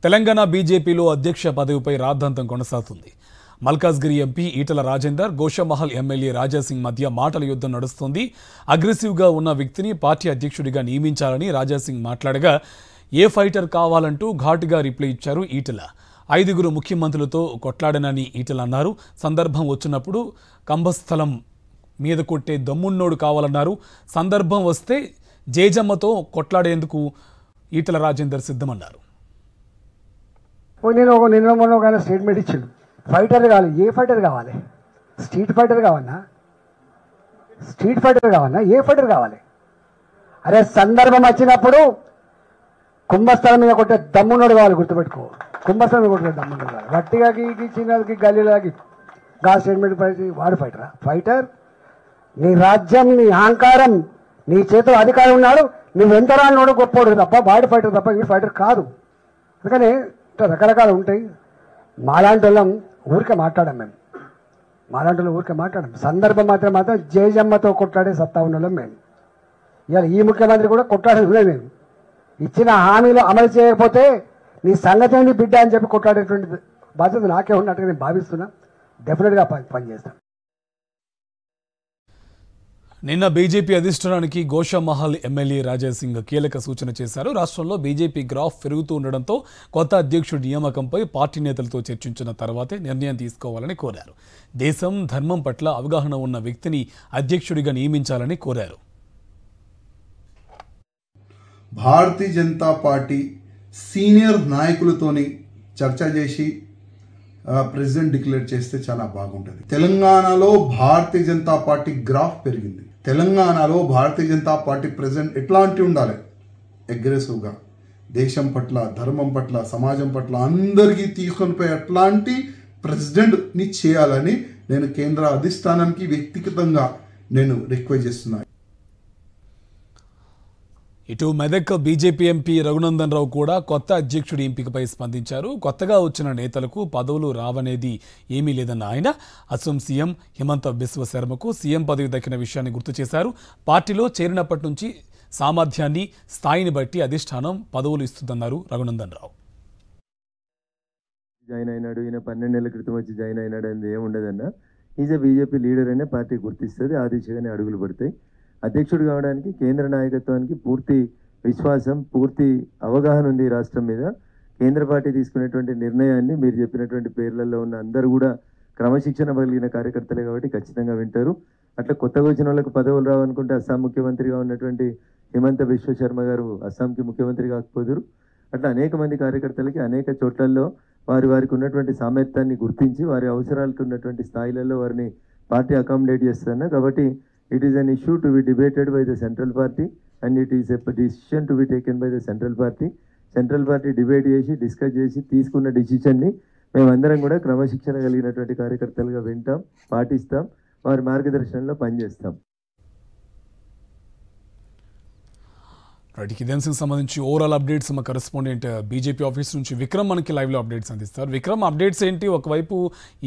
తెలంగాణ బీజేపీలో అధ్యక్ష పదవిపై రాద్ధాంతం కొనసాగుతుంది. మల్కాజ్గిరి ఎంపీ ఈటల రాజేందర్, గోషామహల్ ఎమ్మెల్యే రాజాసింగ్ మధ్య మాటల యుద్ధం నడుస్తోంది. అగ్రెసివ్గా ఉన్న వ్యక్తిని పార్టీ అధ్యక్షుడిగా నియమించాలని రాజాసింగ్ మాట్లాడగా ఏ ఫైటర్ కావాలంటూ ఘాటుగా రిప్లై ఇచ్చారు ఈటల. 5 ముఖ్యమంత్రులతో కొట్లాడనని ఈటల అన్నారు. సందర్భం వచ్చినప్పుడు కంబస్థలం మీద కొట్టే దమ్మున్నోడు కావాలన్నారు. సందర్భం వస్తే జేజమ్మతో కొట్లాడేందుకు ఈటల రాజేందర్ సిద్ధమన్నారు. నిన్న మొన్న ఒక స్టేట్మెంట్ ఇచ్చిండు, ఫైటర్ కావాలి. ఏ ఫైటర్ కావాలి? స్ట్రీట్ ఫైటర్ కావాలన్నా? స్ట్రీట్ ఫైటర్ కావాలన్నా? ఏ ఫైటర్ కావాలి? అరే సందర్భం వచ్చినప్పుడు కుంభస్థలం మీద కొట్టే దమ్మున్నోడు కావాలి. గుర్తుపెట్టుకో, కుంభస్థలం మీద కొట్టే దమ్మున్నోడు కావాలి. గట్టిగాకి చిన్నకి గల్లీలాకి గా స్టేట్మెంట్ వాడు ఫైటరా? ఫైటర్ నీ రాజ్యం, నీ అహంకారం, నీ చేతిలో అధికారం ఉన్నాడు, నువ్వు ఎంత రానోడు గొప్పోడు తప్ప వాడు ఫైటర్ తప్ప వీడు ఫైటర్ కాదు. అందుకని ఇట్లా రకరకాలు ఉంటాయి. మాలాంటి వాళ్ళం ఊరికే మాట్లాడాం. మాలాంటి వాళ్ళు ఊరికే మాట్లాడాం. సందర్భం మాత్రం జేజమ్మతో కొట్లాడే సత్తా ఉన్న వాళ్ళం మేము. ఇవాళ ఈ ముఖ్యమంత్రి కూడా కొట్లాడేది ఉన్నాయి. మేము ఇచ్చిన హామీలు అమలు చేయకపోతే నీ సంగతి నీ బిడ్డ అని చెప్పి కొట్లాడేటువంటి బాధ్యత నాకే ఉన్నట్టుగా నేను భావిస్తున్నా. డెఫినెట్గా పనిచేస్తాను. నిన్న బీజేపీ అధిష్టానానికి గోషామహల్ ఎమ్మెల్యే రాజాసింగ్ కీలక సూచన చేశారు. రాష్ట్రంలో బీజేపీ గ్రాఫ్ పెరుగుతూ ఉండడంతో కొత్త అధ్యక్షుడి నియామకంపై పార్టీ నేతలతో చర్చించిన తర్వాతే నిర్ణయం తీసుకోవాలని కోరారు. దేశం, ధర్మం పట్ల అవగాహన ఉన్న వ్యక్తిని అధ్యక్షుడిగా నియమించాలని కోరారు. భారతీయ జనతా పార్టీ సీనియర్ నాయకులతోని చర్చ చేసి ప్రెసిడెంట్ డిక్లేర్ చేస్తే చాలా బాగుంటుంది. తెలంగాణలో భారతీయ జనతా పార్టీ గ్రాఫ్ పెరిగింది. తెలంగాణలో భారతీయ జనతా పార్టీ ప్రెసిడెంట్ ఎట్లాంటి ఉండాలి? అగ్రెసివ్గా, దేశం పట్ల, ధర్మం పట్ల, సమాజం పట్ల అందరికీ తీసుకొని పోయి అట్లాంటి ప్రెసిడెంట్ని చేయాలని నేను కేంద్ర అధిష్టానానికి వ్యక్తిగతంగా నేను రిక్వెస్ట్ చేస్తున్నాను. ఇటు మెదక్ బీజేపీ ఎంపీ రఘునందన్ రావు కూడా కొత్త అధ్యక్షుడి ఎంపికపై స్పందించారు. కొత్తగా వచ్చిన నేతలకు పదవులు రావనేది ఏమీ లేదన్న ఆయన అసోం సీఎం హిమంత బిశ్వ శర్మకు సీఎం పదవి దక్కిన విషయాన్ని గుర్తు చేశారు. పార్టీలో చేరినప్పటి నుంచి సామర్థ్యాన్ని, స్థాయిని బట్టి అధిష్టానం పదవులు ఇస్తుందన్నారు రఘునందన్ రావు. జాయిన్ అయినాడు, ఈయన 12 నెలల క్రితం వచ్చి జాయిన్ అయినాడు అనేది ఏముండదన్న. ఈజ్ ఎ బీజేపీ లీడర్ అనే పార్టీ గుర్తిస్తుంది. ఆ దిశగానే అడుగులు పడతాయి. అధ్యక్షుడు కావడానికి కేంద్ర నాయకత్వానికి పూర్తి విశ్వాసం, పూర్తి అవగాహన ఉంది ఈ రాష్ట్రం మీద. కేంద్ర పార్టీ తీసుకునేటువంటి నిర్ణయాన్ని మీరు చెప్పినటువంటి పేర్లలో ఉన్న అందరూ కూడా క్రమశిక్షణ కలిగిన కార్యకర్తలే కాబట్టి ఖచ్చితంగా వింటారు. అట్లా కొత్తగా వచ్చిన వాళ్ళకి పదవులు రావనుకుంటే అస్సాం ముఖ్యమంత్రిగా ఉన్నటువంటి హిమంత బిశ్వ శర్మ గారు అస్సాంకి ముఖ్యమంత్రి కాకపోదురు. అట్లా అనేక మంది కార్యకర్తలకి అనేక చోట్లలో వారికి ఉన్నటువంటి సామర్థ్యాన్ని గుర్తించి వారి అవసరాలకు ఉన్నటువంటి స్థాయిలలో వారిని పార్టీ అకామిడేట్ చేస్తుందన్న. కాబట్టి it is an issue to be debated by the central party and it is a decision to be taken by the central party. Central party debate చేసి డిస్కస్ చేసి తీసుకున్న డిసిషన్ని మేమందరం కూడా క్రమశిక్షణ కలిగినటువంటి కార్యకర్తలుగా వింటాం, పాటిస్తాం, వారి మార్గదర్శనంలో పనిచేస్తాం. రైట్, ఇదే అంశానికి సంబంధించి ఓవరాల్ అప్డేట్స్ మా కరెస్పాండెంట్ బీజేపీ ఆఫీస్ నుంచి విక్రమ్ మనకి లైవ్లో అప్డేట్స్ అందిస్తారు. విక్రమ్, అప్డేట్స్ ఏంటి? ఒకవైపు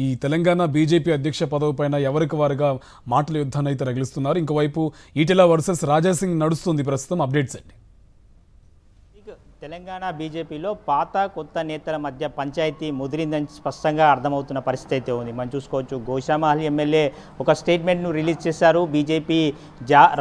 ఈ తెలంగాణ బీజేపీ అధ్యక్ష పదవి పైన ఎవరికి వారుగా మాటల యుద్ధాన్ని అయితే రగిలిస్తున్నారు, ఇంకోవైపు ఈటెల వర్సెస్ రాజాసింగ్ నడుస్తుంది ప్రస్తుతం. అప్డేట్స్ ఏంటి? తెలంగాణ బీజేపీలో పాత కొత్త నేతల మధ్య పంచాయతీ ముదిరిందని స్పష్టంగా అర్థమవుతున్న పరిస్థితి అయితే ఉంది. మనం చూసుకోవచ్చు, గోషామహల్ ఎమ్మెల్యే ఒక స్టేట్మెంట్ను రిలీజ్ చేశారు. బీజేపీ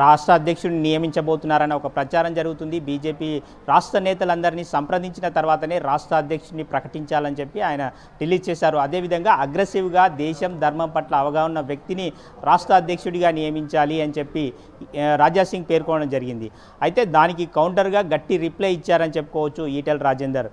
రాష్ట్ర అధ్యక్షుడిని నియమించబోతున్నారన్న ఒక ప్రచారం జరుగుతుంది. బీజేపీ రాష్ట్ర నేతలందరినీ సంప్రదించిన తర్వాతనే రాష్ట్ర అధ్యక్షుడిని ప్రకటించాలని చెప్పి ఆయన రిలీజ్ చేశారు. అదేవిధంగా అగ్రెసివ్గా దేశం, ధర్మం పట్ల అవగాహన ఉన్న వ్యక్తిని రాష్ట్ర అధ్యక్షుడిగా నియమించాలి అని చెప్పి రాజాసింగ్ పేర్కొనడం జరిగింది. అయితే దానికి కౌంటర్గా గట్టి రిప్లై ఇచ్చారని చెప్పుకోవచ్చు ఈటెల రాజేందర్.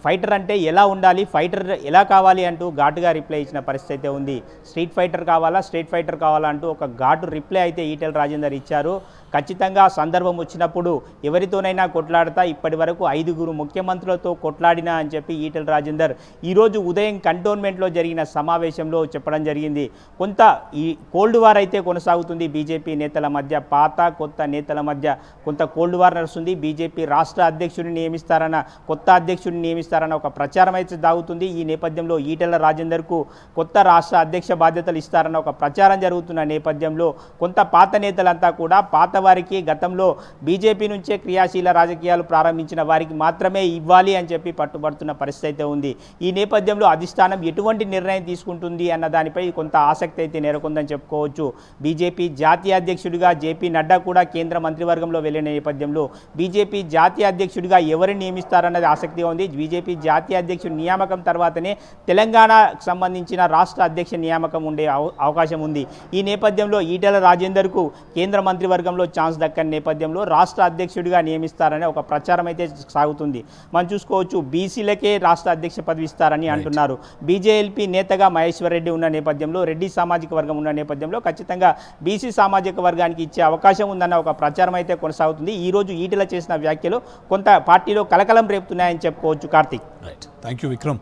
ఫైటర్ అంటే ఎలా ఉండాలి, ఫైటర్ ఎలా కావాలి అంటూ ఘాటుగా రిప్లై ఇచ్చిన పరిస్థితి అయితే ఉంది. స్ట్రీట్ ఫైటర్ కావాలా, స్ట్రీట్ ఫైటర్ కావాలా అంటూ ఒక ఘాటు రిప్లై అయితే ఈటెల రాజేందర్ ఇచ్చారు. ఖచ్చితంగా సందర్భం వచ్చినప్పుడు ఎవరితోనైనా కొట్లాడతా, ఇప్పటి వరకు 5 ముఖ్యమంత్రులతో కొట్లాడినా అని చెప్పి ఈటెల రాజేందర్ ఈరోజు ఉదయం కంటోన్మెంట్లో జరిగిన సమావేశంలో చెప్పడం జరిగింది. కొంత ఈ కోల్డ్ వార్ అయితే కొనసాగుతుంది బీజేపీ నేతల మధ్య, పాత కొత్త నేతల మధ్య కొంత కోల్డ్ వార్ నడుస్తుంది. బీజేపీ రాష్ట్ర అధ్యక్షుడిని నియమిస్తారన్న, కొత్త అధ్యక్షుడిని అధ్యక్షుడిని నియమిస్తారన్న ఒక ప్రచారం అయితే సాగుతుంది. ఈ నేపథ్యంలో ఈటెల రాజేందర్కు కొత్త రాష్ట్ర అధ్యక్ష బాధ్యతలు ఇస్తారన్న ఒక ప్రచారం జరుగుతున్న నేపథ్యంలో కొంత పాత నేతలంతా కూడా పాత వారికి గతంలో బీజేపీ నుంచే క్రియాశీల రాజకీయాలు ప్రారంభించిన వారికి మాత్రమే ఇవ్వాలి అని చెప్పి పట్టుబడుతున్న పరిస్థితి అయితే ఉంది. ఈ నేపథ్యంలో అధిష్టానం ఎటువంటి నిర్ణయం తీసుకుంటుంది అన్న దానిపై కొంత ఆసక్తి అయితే నెలకొందని చెప్పుకోవచ్చు. బీజేపీ జాతీయ అధ్యక్షుడిగా జేపీ నడ్డా కూడా కేంద్ర మంత్రివర్గంలో వెళ్లిన నేపథ్యంలో బీజేపీ జాతీయ అధ్యక్షుడిగా ఎవరిని నియమిస్తారన్నది ఆసక్తిగా ఉంది. బీజేపీ జాతీయ అధ్యక్షుడి నియామకం తర్వాతనే తెలంగాణకు సంబంధించిన రాష్ట్ర అధ్యక్ష నియామకం ఉండే అవకాశం ఉంది. ఈ నేపథ్యంలో ఈటెల రాజేందర్కు కేంద్ర మంత్రివర్గంలో ఛాన్స్ దక్కని నేపథ్యంలో రాష్ట్ర అధ్యక్షుడిగా నియమిస్తారనే ఒక ప్రచారం అయితే సాగుతుంది. మనం చూసుకోవచ్చు బీసీలకే రాష్ట్ర అధ్యక్ష పదవి ఇస్తారని అంటున్నారు. బీజేఎల్పీ నేతగా మహేశ్వర్ రెడ్డి ఉన్న నేపథ్యంలో రెడ్డి సామాజిక వర్గం ఉన్న నేపథ్యంలో ఖచ్చితంగా బీసీ సామాజిక వర్గానికి ఇచ్చే అవకాశం ఉందన్న ఒక ప్రచారం అయితే కొనసాగుతుంది. ఈ రోజు ఈటెల చేసిన వ్యాఖ్యలు కొంత పార్టీలో కలకలం రేపుతున్నాయని చెప్పుకోవచ్చు. Karthik, right, thank you Vikram.